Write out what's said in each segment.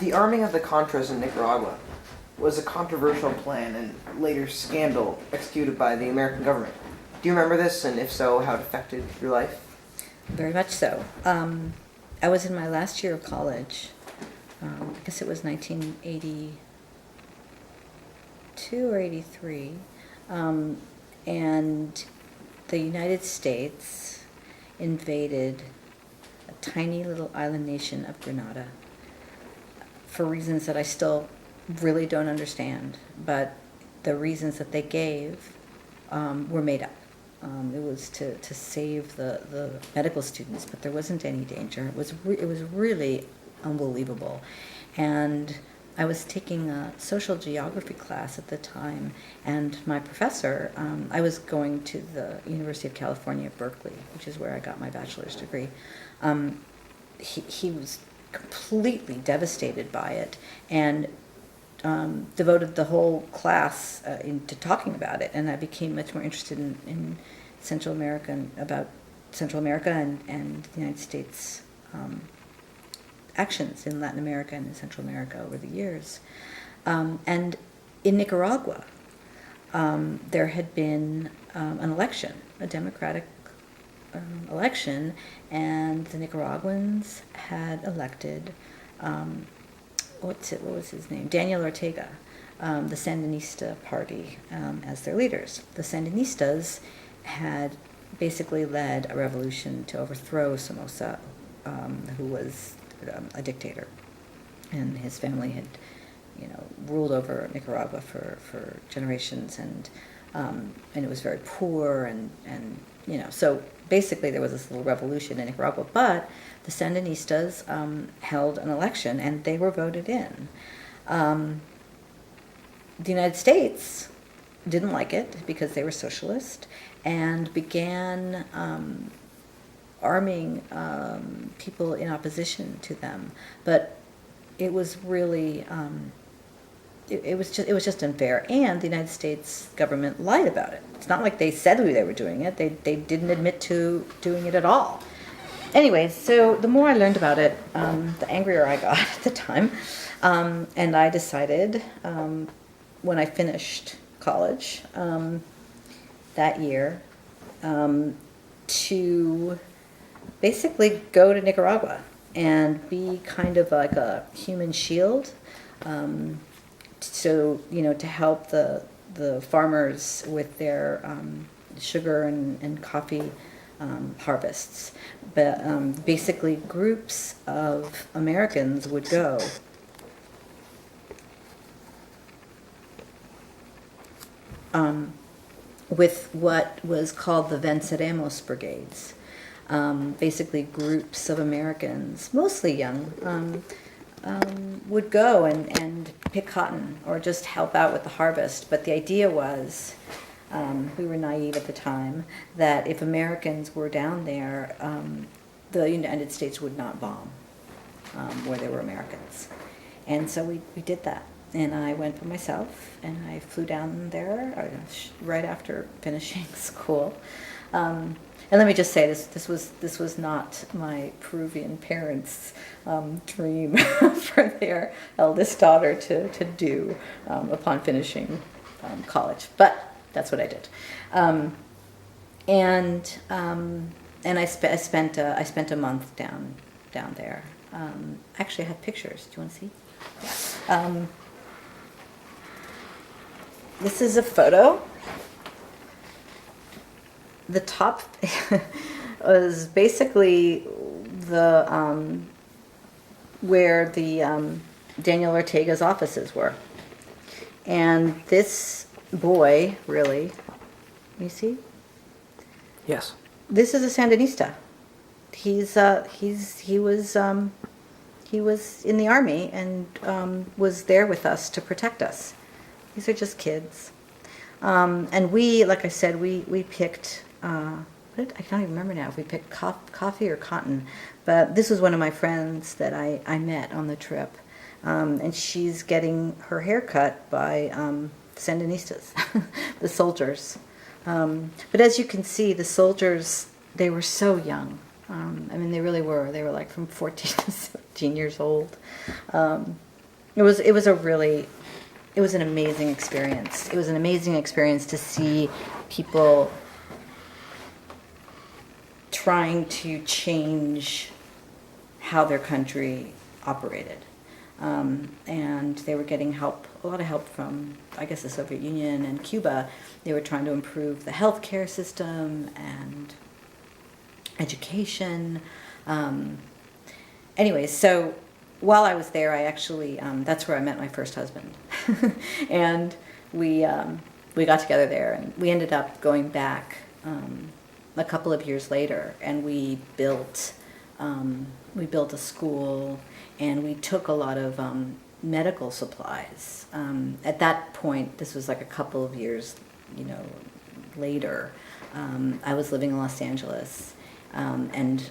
The arming of the Contras in Nicaragua was a controversial plan and later scandal executed by the American government. Do you remember this, and if so, how it affected your life? Very much so. I was in my last year of college. I guess it was 1982 or 83. And the United States invaded a tiny little island nation of Grenada for reasons that I still really don't understand. But the reasons that they gave were made up. It was to save the medical students, but there wasn't any danger. It was really unbelievable. And I was taking a social geography class at the time, and my professor, I was going to the University of California at Berkeley, which is where I got my bachelor's degree. He was completely devastated by it, and devoted the whole class into talking about it, and I became much more interested in Central America and the United States actions in Latin America and in Central America over the years. And in Nicaragua, there had been an election, a democratic election, and the Nicaraguans had elected what was his name? Daniel Ortega, the Sandinista party, as their leaders. The Sandinistas had basically led a revolution to overthrow Somoza, who was a dictator, and his family had, ruled over Nicaragua for generations, and it was very poor, and so basically there was this little revolution in Nicaragua, but the Sandinistas held an election and they were voted in. The United States didn't like it because they were socialist and began arming people in opposition to them. But it was really it was just unfair, and the United States government lied about it. It's not like they said they were doing it. They didn't admit to doing it at all. Anyway, so the more I learned about it, the angrier I got at the time, and I decided when I finished college that year to basically go to Nicaragua and be kind of like a human shield. So, to help the farmers with their sugar and coffee harvests. But basically groups of Americans would go with what was called the Venceremos Brigades. Basically groups of Americans, mostly young, would go and pick cotton or just help out with the harvest. But the idea was, we were naive at the time, that if Americans were down there, the United States would not bomb where there were Americans. And so we did that. And I went by myself, and I flew down there right after finishing school. And let me just say, this was not my Peruvian parents' dream for their eldest daughter to do upon finishing college, but that's what I did. And I spent a month down there. Actually, I have pictures. Do you want to see? This is a photo. The top was basically the where the Daniel Ortega's offices were, and this boy, really, you see? Yes. This is a Sandinista. He was in the army and was there with us to protect us. These are just kids, and we, like I said, we picked. I can't even remember now if we picked coffee or cotton, but this was one of my friends that I met on the trip, and she's getting her hair cut by Sandinistas, the soldiers. But as you can see, the soldiers, they were so young. They really were. They were like from 14 to 17 years old. It was an amazing experience. It was an amazing experience to see people trying to change how their country operated. And they were getting help, a lot of help from, I guess, the Soviet Union and Cuba. They were trying to improve the healthcare system and education. Anyway, so while I was there, I actually, that's where I met my first husband. And we got together there, and we ended up going back a couple of years later, and we built a school, and we took a lot of medical supplies. At that point, this was like a couple of years, later. I was living in Los Angeles, and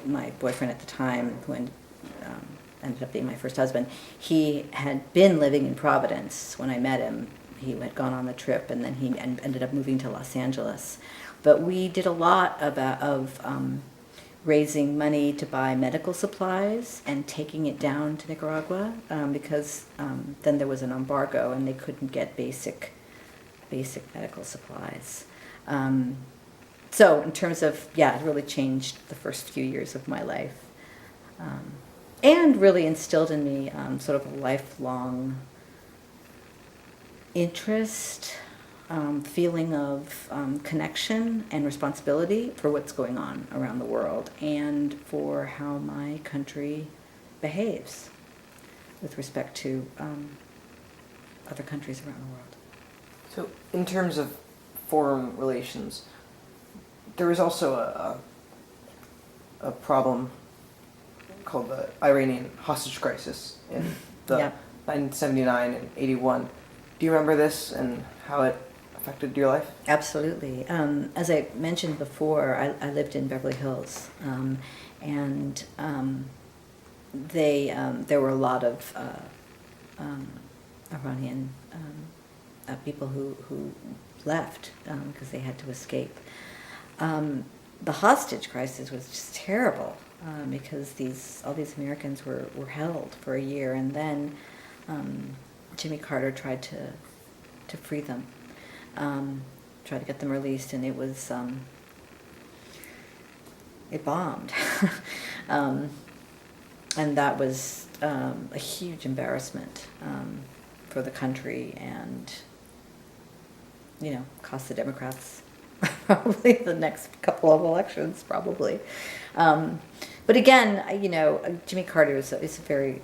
my boyfriend at the time, who ended up being my first husband, he had been living in Providence when I met him. He had gone on the trip, and then he ended up moving to Los Angeles. But we did a lot of raising money to buy medical supplies and taking it down to Nicaragua, because then there was an embargo and they couldn't get basic medical supplies. So in terms of, it really changed the first few years of my life. And really instilled in me sort of a lifelong interest, feeling of connection and responsibility for what's going on around the world and for how my country behaves with respect to other countries around the world. So, in terms of foreign relations, there was also a problem called the Iranian hostage crisis in the 1979 and 81. Do you remember this and how it affected your life? Absolutely. As I mentioned before, I lived in Beverly Hills, and there were a lot of Iranian people who left because they had to escape. The hostage crisis was just terrible because all these Americans were held for a year, and then Jimmy Carter tried to free them, tried to get them released, and it bombed. And that was a huge embarrassment for the country, and cost the Democrats probably the next couple of elections, probably. But again, Jimmy Carter he was a very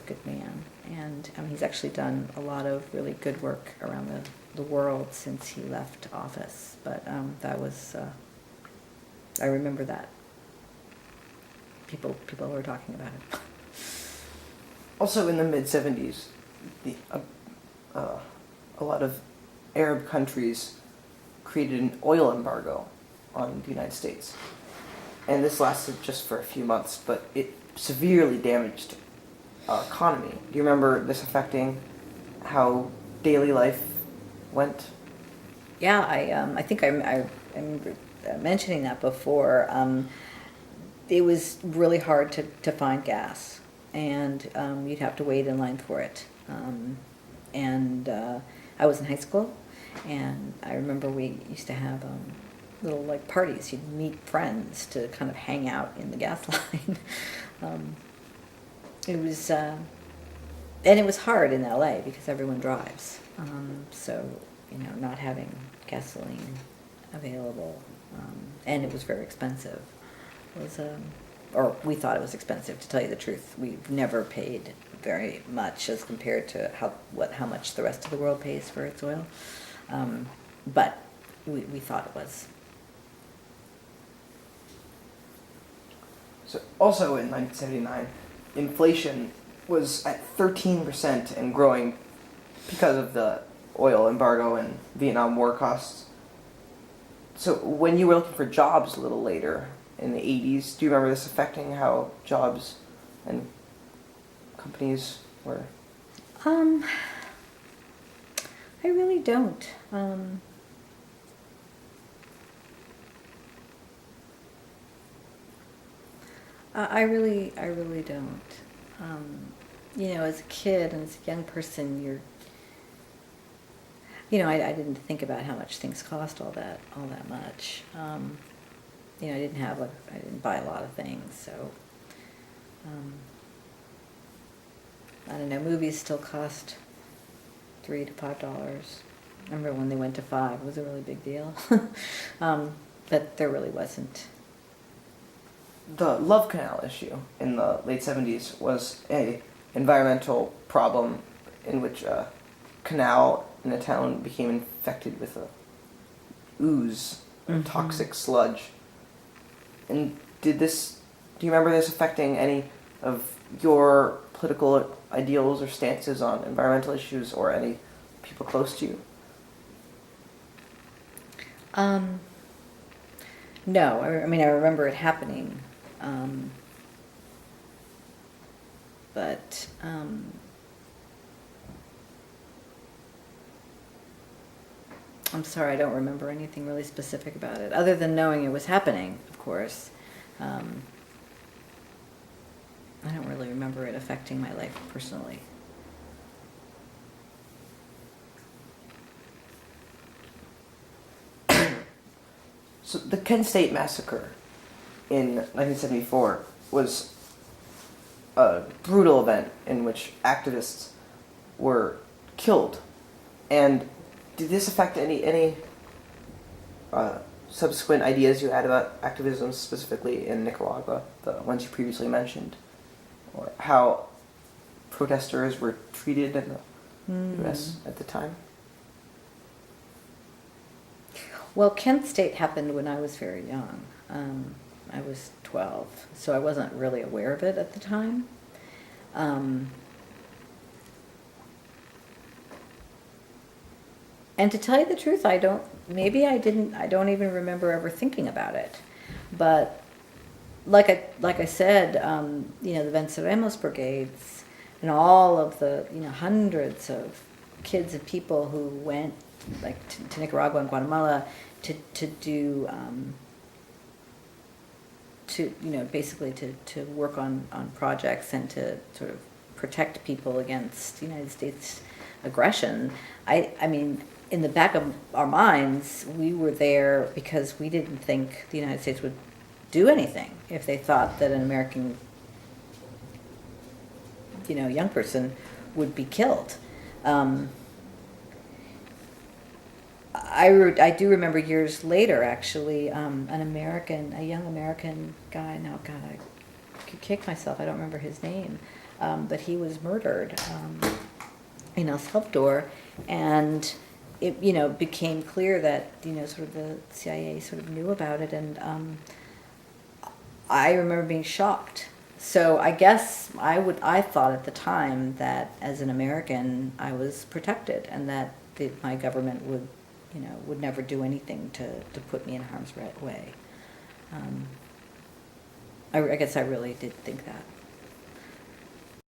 good man, and he's actually done a lot of really good work around the world since he left office. But that was, I remember that. People were talking about it. Also, in the mid-70s, a lot of Arab countries created an oil embargo on the United States. And this lasted just for a few months, but it severely damaged our economy. Do you remember this affecting how daily life went? Yeah, I think I remember mentioning that before. It was really hard to find gas, and you'd have to wait in line for it. And I was in high school, and I remember we used to have little parties. You'd meet friends to kind of hang out in the gas line. It was, and it was hard in LA because everyone drives. So not having gasoline available, and it was very expensive. Or we thought it was expensive, to tell you the truth. We've never paid very much as compared to how much the rest of the world pays for its oil. But we thought it was. So also in 1979, inflation was at 13% and growing because of the oil embargo and Vietnam War costs. So when you were looking for jobs a little later in the 80s, do you remember this affecting how jobs and companies were? I really don't. I really don't. as a kid and as a young person, I didn't think about how much things cost all that much. I didn't buy a lot of things, so I don't know. Movies still cost $3 to $5. I remember when they went to $5, it was a really big deal. But there really wasn't. The Love Canal issue in the late 70s was a environmental problem in which a canal in a town became infected with a ooze, a toxic sludge. And do you remember this affecting any of your political ideals or stances on environmental issues or any people close to you? No, I remember it happening. But I'm sorry, I don't remember anything really specific about it, other than knowing it was happening, of course. I don't really remember it affecting my life personally. So the Kent State Massacre in 1974 was a brutal event in which activists were killed. And did this affect any subsequent ideas you had about activism, specifically in Nicaragua, the ones you previously mentioned? Or how protesters were treated in the U.S. at the time? Well, Kent State happened when I was very young. I was 12, so I wasn't really aware of it at the time. And to tell you the truth, I don't even remember ever thinking about it. But like I said, the Venceremos brigades and all of the, hundreds of kids and people who went to Nicaragua and Guatemala to do basically to work on projects and to sort of protect people against the United States aggression. I mean, in the back of our minds, we were there because we didn't think the United States would do anything if they thought that an American, young person would be killed. I do remember years later, actually, a young American guy. Now, God, I could kick myself. I don't remember his name, but he was murdered in El Salvador, and it became clear that sort of the CIA sort of knew about it, and I remember being shocked. So I guess I thought at the time that as an American I was protected, and that my government would never do anything to put me in harm's way. I guess I really did think that.